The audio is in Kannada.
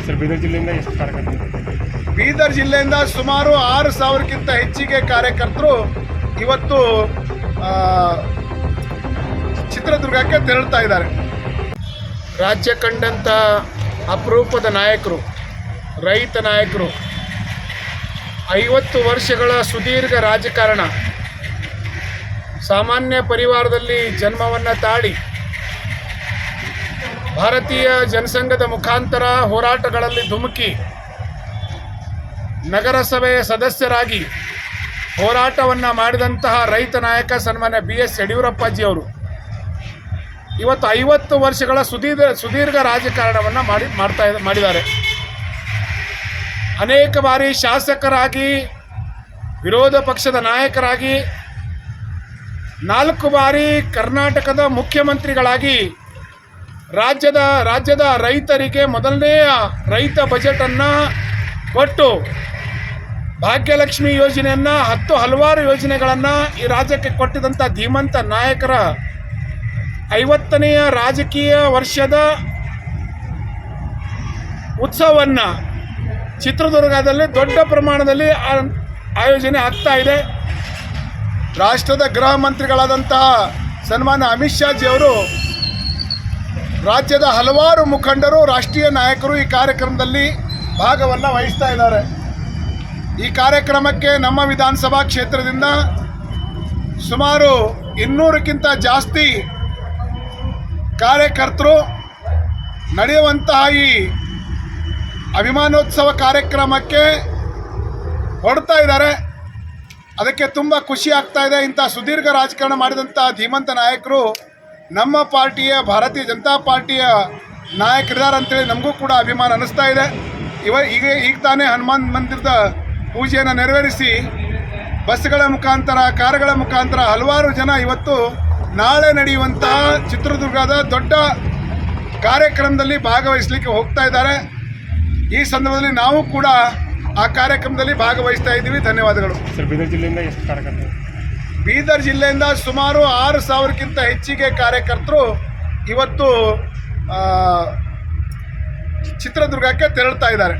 ಸರ್, ಬೀದರ್ ಜಿಲ್ಲೆಯಿಂದ ಎಷ್ಟು ಕಾರ್ಯಕರ್ತರು? ಬೀದರ್ ಜಿಲ್ಲೆಯಿಂದ ಸುಮಾರು 6,000ಕ್ಕಿಂತ ಹೆಚ್ಚಿಗೆ ಕಾರ್ಯಕರ್ತರು ಇವತ್ತು ಚಿತ್ರದುರ್ಗಕ್ಕೆ ತೆರಳುತ್ತಾ ಇದ್ದಾರೆ. ರಾಜ್ಯ ಕಂಡಂಥ ಅಪರೂಪದ ನಾಯಕರು, ರೈತ ನಾಯಕರು, 50 ವರ್ಷಗಳ ಸುದೀರ್ಘ ರಾಜಕಾರಣ, ಸಾಮಾನ್ಯ ಪರಿವಾರದಲ್ಲಿ ಜನ್ಮವನ್ನು ತಾಳಿ ಭಾರತೀಯ ಜನಸಂಘದ ಮುಖಾಂತರ ಹೋರಾಟಗಳಲ್ಲಿ ಧುಮುಕಿ ನಗರಸಭೆಯ ಸದಸ್ಯರಾಗಿ ಹೋರಾಟವನ್ನು ಮಾಡಿದಂತಹ ರೈತ ನಾಯಕ ಸನ್ಮಾನ್ಯ BS ಯಡಿಯೂರಪ್ಪಾಜಿಯವರು ಇವತ್ತು 50 ವರ್ಷಗಳ ಸುದೀರ್ಘ ರಾಜಕಾರಣವನ್ನು ಮಾಡಿದ್ದಾರೆ. ಅನೇಕ ಬಾರಿ ಶಾಸಕರಾಗಿ, ವಿರೋಧ ಪಕ್ಷದ ನಾಯಕರಾಗಿ, 4 ಬಾರಿ ಕರ್ನಾಟಕದ ಮುಖ್ಯಮಂತ್ರಿಗಳಾಗಿ ರಾಜ್ಯದ ರೈತರಿಗೆ ಮೊದಲನೆಯ ರೈತ ಬಜೆಟನ್ನು ಕೊಟ್ಟು ಭಾಗ್ಯಲಕ್ಷ್ಮಿ ಯೋಜನೆಯನ್ನು, ಹಲವಾರು ಯೋಜನೆಗಳನ್ನು ಈ ರಾಜ್ಯಕ್ಕೆ ಕೊಟ್ಟಿದ್ದಂಥ ಧೀಮಂತ ನಾಯಕರ 50ನೆಯ ರಾಜಕೀಯ ವರ್ಷದ ಉತ್ಸವವನ್ನು ಚಿತ್ರದುರ್ಗದಲ್ಲಿ ದೊಡ್ಡ ಪ್ರಮಾಣದಲ್ಲಿ ಆಯೋಜನೆ ಆಗ್ತಾ ಇದೆ. ರಾಷ್ಟ್ರದ ಗೃಹ ಮಂತ್ರಿಗಳಾದಂತಹ ಸನ್ಮಾನ್ಯ ಅಮಿತ್ ಶಾಜಿಯವರು, ರಾಜ್ಯದ ಹಲವಾರು ಮುಖಂಡರು, ರಾಷ್ಟ್ರೀಯ ನಾಯಕರು ಈ ಕಾರ್ಯಕ್ರಮದಲ್ಲಿ ಭಾಗವನ್ನು ವಹಿಸ್ತಾ ಇದ್ದಾರೆ. ಈ ಕಾರ್ಯಕ್ರಮಕ್ಕೆ ನಮ್ಮ ವಿಧಾನಸಭಾ ಕ್ಷೇತ್ರದಿಂದ ಸುಮಾರು 200ಕ್ಕಿಂತ ಜಾಸ್ತಿ ಕಾರ್ಯಕರ್ತರು ನಡೆಯುವಂತಹ ಈ ಅಭಿಮಾನೋತ್ಸವ ಕಾರ್ಯಕ್ರಮಕ್ಕೆ ಹೊರಡ್ತಾ ಇದ್ದಾರೆ. ಅದಕ್ಕೆ ತುಂಬ ಖುಷಿ ಆಗ್ತಾ ಇದೆ. ಇಂಥ ಸುದೀರ್ಘ ರಾಜಕಾರಣ ಮಾಡಿದಂಥ ಧೀಮಂತ ನಾಯಕರು ನಮ್ಮ ಪಾರ್ಟಿಯ, ಭಾರತೀಯ ಜನತಾ ಪಾರ್ಟಿಯ ನಾಯಕರಿದ್ದಾರೆ ಅಂತೇಳಿ ನಮಗೂ ಕೂಡ ಅಭಿಮಾನ ಅನ್ನಿಸ್ತಾ ಇದೆ. ಈಗ ತಾನೇ ಹನುಮಾನ್ ಮಂದಿರದ ಪೂಜೆಯನ್ನು ನೆರವೇರಿಸಿ ಬಸ್ಗಳ ಮುಖಾಂತರ, ಕಾರುಗಳ ಮುಖಾಂತರ ಹಲವಾರು ಜನ ಇವತ್ತು ನಾಳೆ ನಡೆಯುವಂತಹ ಚಿತ್ರದುರ್ಗದ ದೊಡ್ಡ ಕಾರ್ಯಕ್ರಮದಲ್ಲಿ ಭಾಗವಹಿಸಲಿಕ್ಕೆ ಹೋಗ್ತಾ ಇದ್ದಾರೆ. ಈ ಸಂದರ್ಭದಲ್ಲಿ ನಾವು ಕೂಡ ಆ ಕಾರ್ಯಕ್ರಮದಲ್ಲಿ ಭಾಗವಹಿಸ್ತಾ ಇದ್ದೀವಿ. ಧನ್ಯವಾದಗಳು. ಸರ್, ಬೀದರ್ ಜಿಲ್ಲೆಯಿಂದ ಎಷ್ಟು ಕಾರ್ಯಕರ್ತರು? ಬೀದರ್ ಜಿಲ್ಲೆಯಿಂದ ಸುಮಾರು 6,000ಕ್ಕಿಂತ ಹೆಚ್ಚಿಗೆ ಕಾರ್ಯಕರ್ತರು ಇವತ್ತು ಚಿತ್ರದುರ್ಗಕ್ಕೆ ತೆರಳುತ್ತಾ ಇದ್ದಾರೆ.